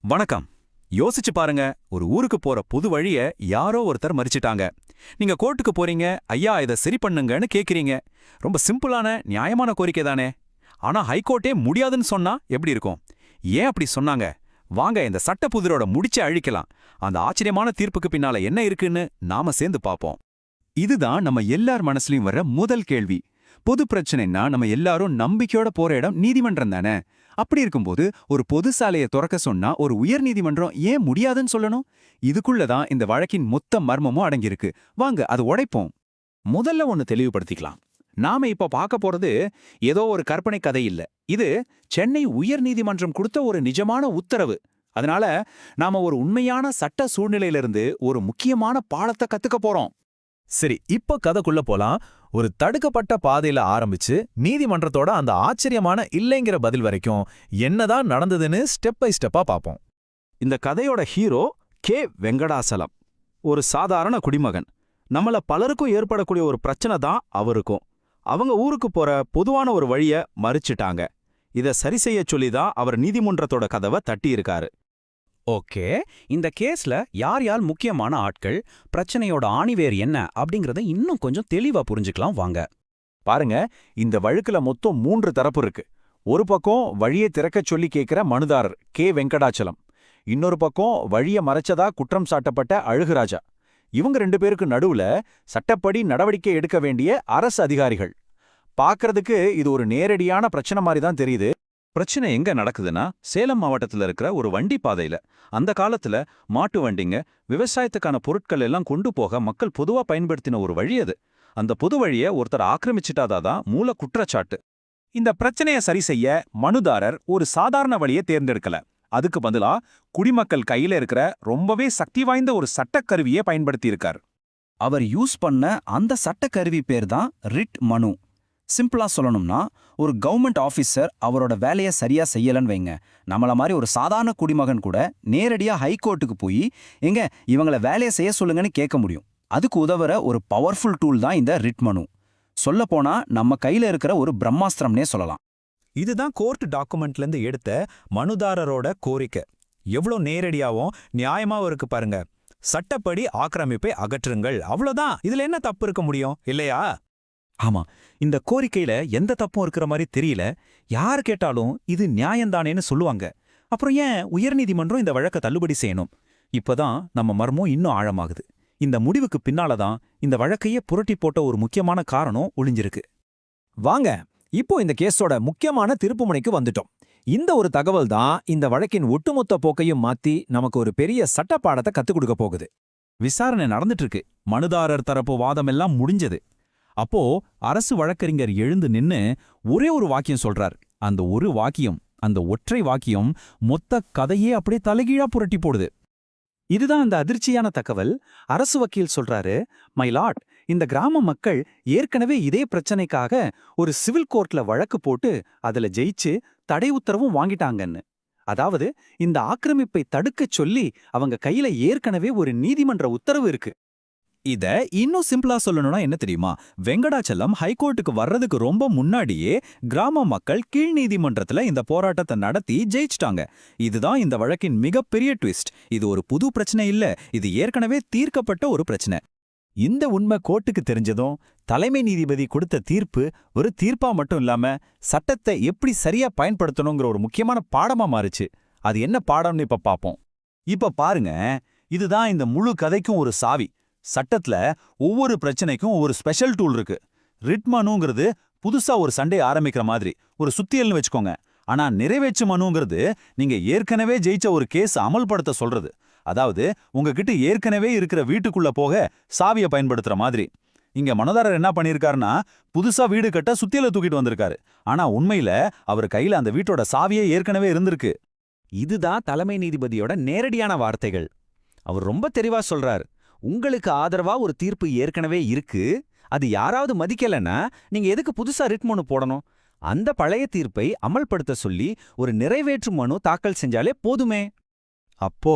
வணக்கம். யோசிச்சு பாருங்க, ஒரு ஊருக்கு போற புது வழிய யாரோ ஒருத்தர் மறிச்சிட்டாங்க. நீங்க கோர்ட்டுக்கு போறீங்க, ஐயா இத சரி பண்ணுங்கன்னு கேக்குறீங்க. ரொம்ப சிம்பிளான நியாயமான கோரிக்கை தானே. ஆனா ஹைகோர்ட்டே முடியாதுன்னு சொன்னா எப்படி இருக்கும்? ஏன் அப்படி சொன்னாங்க? வாங்க இந்த சட்ட புதிரோட முடிச்ச அழிக்கலாம். அந்த ஆச்சரியமான தீர்ப்புக்கு பின்னால என்ன இருக்குன்னு நாம சேர்ந்து பாப்போம். இதுதான் நம்ம எல்லார் மனசுலயும் வர்ற முதல் கேள்வி. பொது பிரச்சனைன்னா நம்ம எல்லாரும் நம்பிக்கையோட போற இடம் நீதிமன்றம் தானே. அப்படி இருக்கும்போது ஒரு பொது சாலையை திறக்க சொன்னா ஒரு உயர் நீதிமன்றம் ஏன் முடியாதுன்னு சொல்லணும்? இதுக்குள்ளதான் இந்த வழக்கின் மொத்த மர்மமும் அடங்கியிருக்கு. வாங்க அது உடைப்போம். முதல்ல ஒன்னு தெளிவுபடுத்திக்கலாம். நாம இப்ப பார்க்க போறது ஏதோ ஒரு கற்பனை கதை இல்ல. இது சென்னை உயர் நீதிமன்றம் கொடுத்த ஒரு நிஜமான உத்தரவு. அதனால நாம ஒரு உண்மையான சட்ட சூழ்நிலையிலிருந்து ஒரு முக்கியமான பாடத்தை கத்துக்க போறோம். சரி, இப்ப கதைக்குள்ள போலாம். ஒரு தடுக்கப்பட்ட பாதையில ஆரம்பிச்சு நீதிமன்றத்தோட அந்த ஆச்சரியமான இல்லைங்கிற பதில் வரைக்கும் என்னதான் நடந்ததுன்னு ஸ்டெப் பை ஸ்டெப்பா பாப்போம். இந்த கதையோட ஹீரோ கே வெங்கடாசலம். ஒரு சாதாரண குடிமகன். நம்மள பலருக்கும் ஏற்படக்கூடிய ஒரு பிரச்சனை தான் அவருக்கும். அவங்க ஊருக்கு போற பொதுவான ஒரு வழிய மறிச்சிட்டாங்க. இத சரி செய்ய சொல்லிதான் அவர் நீதிமன்றத்தோட கதவை தட்டியிருக்காரு. ஓகே, இந்த கேஸ்ல யார் யார் முக்கியமான ஆட்கள், பிரச்சனையோட ஆணிவேர் என்ன அப்படிங்கறத இன்னும் கொஞ்சம் தெளிவா புரிஞ்சுக்கலாம் வாங்க. பாருங்க, இந்த வழக்குல மொத்தம் 3 தரப்பு இருக்கு. ஒரு பக்கம் வழியை திறக்கச் சொல்லி கேட்கிற மனுதாரர் கே வெங்கடாச்சலம். இன்னொரு பக்கம் வழிய மறைச்சதா குற்றம் சாட்டப்பட்ட அழகுராஜா. இவங்க 2 பேருக்கு நடுவுல சட்டப்படி நடவடிக்கை எடுக்க வேண்டிய அரசு அதிகாரிகள். பார்க்கறதுக்கு இது ஒரு நேரடியான பிரச்சனை மாதிரி தான் தெரியுது. பிரச்சனை எங்க நடக்குதுன்னா, சேலம் மாவட்டத்துல இருக்கிற ஒரு வண்டி பாதையில. அந்த காலத்துல மாட்டு வண்டிங்க, விவசாயத்துக்கான பொருட்கள் எல்லாம் கொண்டு போக மக்கள் பொதுவா பயன்படுத்தின ஒரு வழி அது. அந்த பொது வழிய ஒருத்தர் ஆக்கிரமிச்சிட்டாதான் மூல குற்றச்சாட்டு. இந்த பிரச்சனையை சரி செய்ய மனுதாரர் ஒரு சாதாரண வழியை தேர்ந்தெடுக்கல. அதுக்கு பதிலா குடிமக்கள் கையில இருக்கிற ரொம்பவே சக்தி வாய்ந்த ஒரு சட்டக்கருவியை பயன்படுத்தியிருக்கார். அவர் யூஸ் பண்ண அந்த சட்டக்கருவி பேர் தான் ரிட் மனு. சிம்பிளா சொல்லணும்னா, ஒரு கவர்மெண்ட் ஆஃபீஸர் அவரோட வேலையை சரியா செய்யலன்னு வைங்க, நம்மள மாதிரி ஒரு சாதாரண குடிமகன் கூட நேரடியா ஹைகோர்ட்டுக்கு போய் எங்க இவங்களை வேலையை செய்ய சொல்லுங்கன்னு கேட்க முடியும். அதுக்கு உதவுற ஒரு பவர்ஃபுல் டூல் தான் இந்த ரிட் மனு. சொல்லப்போனா நம்ம கையில இருக்கிற ஒரு பிரம்மாஸ்திரம்னே சொல்லலாம். இதுதான் கோர்ட் டாக்குமெண்ட்ல இருந்து எடுத்த மனுதாரரோட கோரிக்கை. எவ்வளோ நேரடியாவும் நியாயமாவும் இருக்கு பாருங்க. சட்டப்படி ஆக்கிரமிப்பை அகற்றுங்கள், அவ்வளோதான். இதுல என்ன தப்பு இருக்க முடியும் இல்லையா? ஆமா, இந்த கோரிக்கையில எந்த தப்பும் இருக்கிற மாதிரி தெரியல. யார் கேட்டாலும் இது நியாயம்தானேன்னு சொல்லுவாங்க. அப்புறம் ஏன் உயர்நீதிமன்றம் இந்த வழக்கை தள்ளுபடி செய்யணும்? இப்பதான் நம்ம மர்மம் இன்னும் ஆழமாகுது. இந்த முடிவுக்கு பின்னாலதான் இந்த வழக்கையே புரட்டி போட்ட ஒரு முக்கியமான காரணம் ஒளிஞ்சிருக்கு. வாங்க, இப்போ இந்த கேஸோட முக்கியமான திருப்புமுனைக்கு வந்துட்டோம். இந்த ஒரு தகவல் தான் இந்த வழக்கின் ஒட்டுமொத்த போக்கையும் மாத்தி நமக்கு ஒரு பெரிய சட்ட பாடத்தை கத்துக் கொடுக்க போகுது. விசாரணை நடந்துட்டு இருக்கு. மனுதாரர் தரப்பு வாதமெல்லாம் முடிஞ்சது. அப்போ அரசு வழக்கறிஞர் எழுந்து நின்னு ஒரே ஒரு வாக்கியம் சொல்றார். அந்த ஒரு வாக்கியம், அந்த ஒற்றை வாக்கியம் மொத்த கதையே அப்படியே தலைகீழா புரட்டி போடுது. இதுதான் அந்த அதிர்ச்சியான தகவல். அரசு வக்கீல் சொல்றாரு, மை லார்ட், இந்த கிராம மக்கள் ஏற்கனவே இதே பிரச்சனைக்காக ஒரு சிவில் கோர்ட்ல வழக்கு போட்டு அதுல ஜெயிச்சு தடை உத்தரவும் வாங்கிட்டாங்கன்னு. அதாவது இந்த ஆக்கிரமிப்பை தடுக்கச் சொல்லி அவங்க கையில ஏற்கனவே ஒரு நீதிமன்ற உத்தரவு இருக்கு. இத இன்னும் சிம்பிளா சொல்லணும்னா என்ன தெரியுமா? வெங்கடாச்சலம் ஹைகோர்ட்டுக்கு வர்றதுக்கு ரொம்ப முன்னாடியே கிராம மக்கள் கீழ் நீதிமன்றத்துல இந்த போராட்டத்தை நடத்தி ஜெயிச்சிட்டாங்க. இதுதான் இந்த வழக்கின் மிகப்பெரிய ட்விஸ்ட். இது ஒரு புது பிரச்சனை இல்ல, இது ஏற்கனவே தீர்க்கப்பட்ட ஒரு பிரச்சனை. இந்த உண்மை கோர்ட்டுக்கு தெரிஞ்சதும் தலைமை நீதிபதி கொடுத்த தீர்ப்பு ஒரு தீர்ப்பா மட்டும் இல்லாம சட்டத்தை எப்படி சரியா பயன்படுத்தணுங்கிற ஒரு முக்கியமான பாடமா மாறுச்சு. அது என்ன பாடம்னு இப்ப பாப்போம். இப்ப பாருங்க, இதுதான் இந்த முழு கதைக்கும் ஒரு சாவி. சட்டத்துல ஒவ்வொரு பிரச்சனைக்கும் ஒரு ஸ்பெஷல் டூல் இருக்கு. ரிட் மனுங்கிறது புதுசா ஒரு சண்டை ஆரம்பிக்கிற மாதிரி ஒரு சுத்தியல்னு வச்சுக்கோங்க. ஆனா நிறைவேற்று மனுங்கிறது நீங்க ஏற்கனவே ஜெயிச்ச ஒரு கேஸ் அமல்படுத்த சொல்றது. அதாவது உங்ககிட்ட ஏற்கனவே இருக்கிற வீட்டுக்குள்ள போக சாவியை பயன்படுத்துற மாதிரி. இங்க மனுதாரர் என்ன பண்ணிருக்காருன்னா, புதுசா வீடு கட்ட சுத்தியலை தூக்கிட்டு வந்திருக்காரு. ஆனா உண்மையில அவர் கையில அந்த வீட்டோட சாவியே ஏற்கனவே இருந்திருக்கு. இதுதான் தலைமை நீதிபதியோட நேரடியான வார்த்தைகள். அவர் ரொம்ப தெளிவா சொல்றார், உங்களுக்கு ஆதரவா ஒரு தீர்ப்பு ஏற்கனவே இருக்கு. அது யாராவது மதிக்கலன்னா நீங்க எதுக்கு புதுசா ரிட் மனு போடணும்? அந்த பழைய தீர்ப்பை அமல்படுத்த சொல்லி ஒரு நிறைவேற்று மனு தாக்கல் செஞ்சாலே போதுமே. அப்போ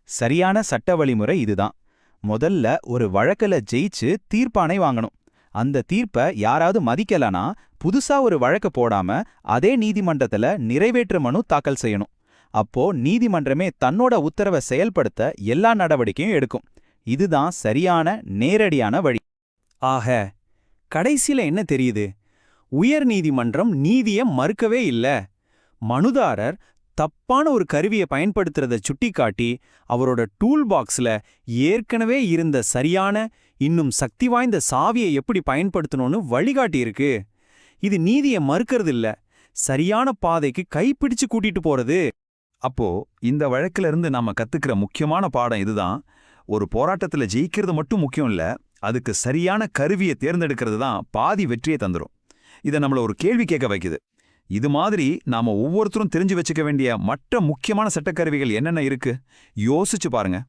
சரியான சட்ட வழிமுறை இதுதான். முதல்ல ஒரு வழக்குல ஜெயிச்சு தீர்ப்பானை வாங்கணும். அந்த தீர்ப்பை யாராவது மதிக்கலனா புதுசா ஒரு வழக்கு போடாம அதே நீதிமன்றத்துல நிறைவேற்று மனு தாக்கல் செய்யணும். அப்போ நீதிமன்றமே தன்னோட உத்தரவை செயல்படுத்த எல்லா நடவடிக்கையும் எடுக்கும். இதுதான் சரியான நேரடியான வழி. ஆக கடைசியில என்ன தெரியுது? உயர் நீதிமன்றம் நீதிய மறுக்கவே இல்ல. மனுதாரர் தப்பான ஒரு கருவியை பயன்படுத்துறத சுட்டிக்காட்டி அவரோட டூல் பாக்ஸ்ல ஏற்கனவே இருந்த சரியான இன்னும் சக்தி வாய்ந்த சாவியை எப்படி பயன்படுத்தணும்னு வழிகாட்டி இருக்கு. இது நீதிய மறுக்கிறது இல்ல, சரியான பாதைக்கு கைப்பிடிச்சு கூட்டிட்டு போறது. அப்போ இந்த வழக்குல இருந்து நாம கத்துக்கிற முக்கியமான பாடம் இதுதான். ஒரு போராட்டத்துல ஜெயிக்கிறது மட்டும் முக்கியம் இல்ல, அதுக்கு சரியான கருவியை தேர்ந்தெடுக்கிறது தான் பாதி வெற்றியை தந்துரும். இதை நம்மள ஒரு கேள்வி கேட்க வைக்குது. இது மாதிரி நாம ஒவ்வொருத்தரும் தெரிஞ்சு வச்சுக்க வேண்டிய மற்ற முக்கியமான சட்டக்கருவிகள் என்னென்ன இருக்கு யோசிச்சு பாருங்க.